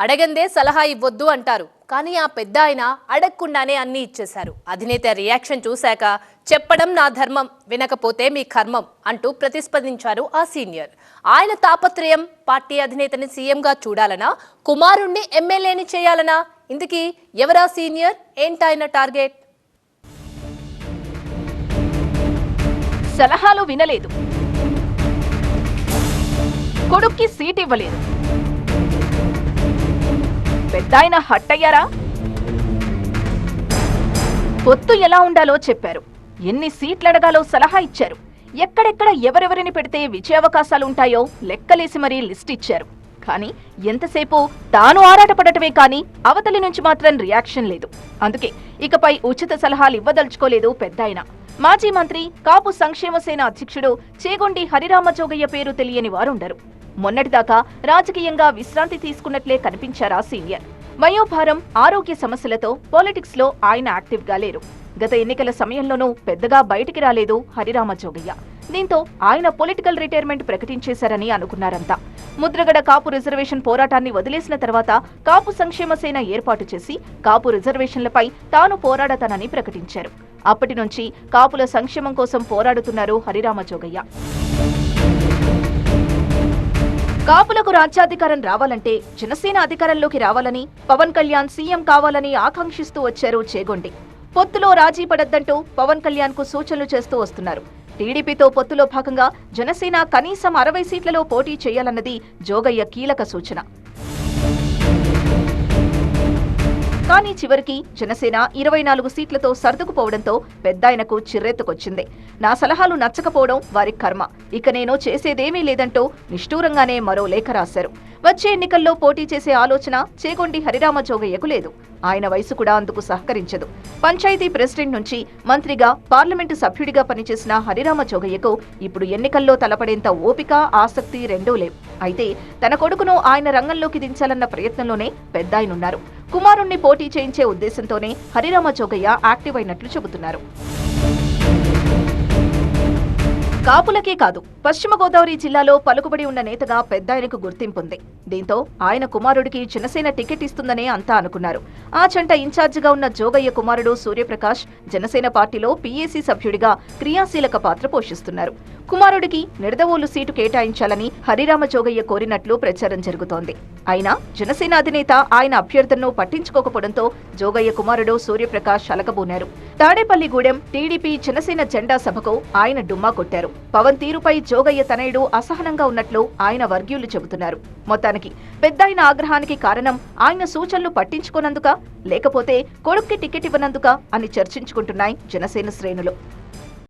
అడగందే సలహా ఇవ్వొద్దు అంటారు. కానీ ఆ పెద్ద ఆయన అడగకుండానే అన్ని ఇచ్చేశారు. అధినేత రియాక్షన్ చూశాక చెప్పడం నా ధర్మం, వినకపోతే మీ కర్మం అంటూ ప్రతిస్పందించారు ఆ సీనియర్. ఆయన తాపత్రయం పార్టీ అధినేతని సీఎంగా చూడాలనా, కుమారుణ్ణి ఎమ్మెల్యేని చేయాలనా? ఇందుకీ ఎవరా సీనియర్, ఏంటాయన టార్గెట్? సలహాలు వినలేదు, కొడుక్కి సీట్ ఇవ్వలేదు, పెద్దాయన హట్టయ్యారా? పొత్తు ఎలా ఉండాలో చెప్పారు, ఎన్ని సీట్లడగాలో సలహా ఇచ్చారు, ఎక్కడెక్కడ ఎవరెవరిని పెడితే విజయావకాశాలుంటాయో లెక్కలేసి మరీ లిస్ట్ ఇచ్చారు. కానీ ఎంతసేపు తాను ఆరాటపడటమే కానీ అవతలి నుంచి మాత్రం రియాక్షన్ లేదు. అందుకే ఇకపై ఉచిత సలహాలు ఇవ్వదలుచుకోలేదు పెద్దాయన. మాజీ మంత్రి, కాపు సంక్షేమ సేన అధ్యక్షుడు చేగొండి హరిరామజోగయ్య పేరు తెలియని వారుండరు. మొన్నటిదాకా రాజకీయంగా విశ్రాంతి తీసుకున్నట్లే కనిపించారా సీనియర్. వయోభారం, ఆరోగ్య సమస్యలతో పాలిటిక్స్ లో ఆయన యాక్టివ్ గా లేరు. గత ఎన్నికల సమయంలోనూ పెద్దగా బయటికి రాలేదు హరిరామజోగయ్య. దీంతో ఆయన పొలిటికల్ రిటైర్మెంట్ ప్రకటించేశారని అనుకున్నారంతా. ముద్రగడ కాపు రిజర్వేషన్ పోరాటాన్ని వదిలేసిన తర్వాత కాపు సంక్షేమ సేన ఏర్పాటు చేసి కాపు రిజర్వేషన్లపై తాను పోరాడతానని ప్రకటించారు. అప్పటి నుంచి కాపుల సంక్షేమం కోసం పోరాడుతున్నారు హరిరామజోగయ్య. కాపులకు రాజ్యాధికారం రావాలంటే జనసేన అధికారంలోకి రావాలని, పవన్ కళ్యాణ్ సీఎం కావాలని ఆకాంక్షిస్తూ వచ్చారు చేగొండి. పొత్తులో రాజీ పడద్దంటూ పవన్ కళ్యాణ్ కు సూచనలు చేస్తూ వస్తున్నారు. టీడీపీతో పొత్తులో భాగంగా జనసేన కనీసం 60 సీట్లలో పోటీ చేయాలన్నది జోగయ్య కీలక సూచన. కానీ చివరికి జనసేన 24 సీట్లతో సర్దుకుపోవడంతో పెద్దాయనకు చిర్రెత్తుకొచ్చింది. నా సలహాలు నచ్చకపోవడం వారి కర్మ, ఇక నేను చేసేదేమీ లేదంటూ నిష్ఠూరంగానే మరో లేఖ రాశారు. వచ్చే ఎన్నికల్లో పోటీ చేసే ఆలోచన చేగొండి హరిరామజోగయ్యకు లేదు. ఆయన వయసు కూడా అందుకు సహకరించదు. పంచాయతీ ప్రెసిడెంట్ నుంచి మంత్రిగా, పార్లమెంటు సభ్యుడిగా పనిచేసిన హరిరామజోగయ్యకు ఇప్పుడు ఎన్నికల్లో తలపడేంత ఓపిక, ఆసక్తి రెండూ లేవు. అయితే తన కొడుకును ఆయన రంగంలోకి దించాలన్న ప్రయత్నంలోనే పెద్దాయనున్నారు. కుమారుణ్ణి పోటీ చేయించే ఉద్దేశంతోనే హరిరామజోగయ్య యాక్టివ్ అయినట్లు చెబుతున్నారు. కాపులకే కాదు, పశ్చిమ గోదావరి జిల్లాలో పలుకుబడి ఉన్న నేతగా పెద్దాయనకు గుర్తింపుంది. దీంతో ఆయన కుమారుడికి జనసేన టికెట్ ఇస్తుందనే అంతా అనుకున్నారు. ఆ చంట ఇన్ఛార్జిగా ఉన్న జోగయ్య కుమారుడు సూర్యప్రకాష్ జనసేన పార్టీలో పీఏసీ సభ్యుడిగా క్రియాశీలక పాత్ర పోషిస్తున్నారు. కుమారుడికి నిడదవోలు సీటు కేటాయించాలని హరిరామజోగయ్య కోరినట్లు ప్రచారం జరుగుతోంది. అయినా జనసేన అధినేత ఆయన అభ్యర్థనను పట్టించుకోకపోవడంతో జోగయ్య కుమారుడు సూర్యప్రకాష్ అలకబోనారు. తాడేపల్లిగూడెం టీడీపీ జనసేన జెండా సభకు ఆయన డుమ్మా కొట్టారు. పవన్ తీరుపై జోగయ్య తనయుడు అసహనంగా ఉన్నట్లు ఆయన వర్గీయులు చెబుతున్నారు. మొత్తానికి పెద్దాయన ఆగ్రహానికి కారణం ఆయన సూచనలు పట్టించుకోనందుక, లేకపోతే కొడుక్కి టికెట్ ఇవ్వనందుక అని చర్చించుకుంటున్నాయి జనసేన శ్రేణులు.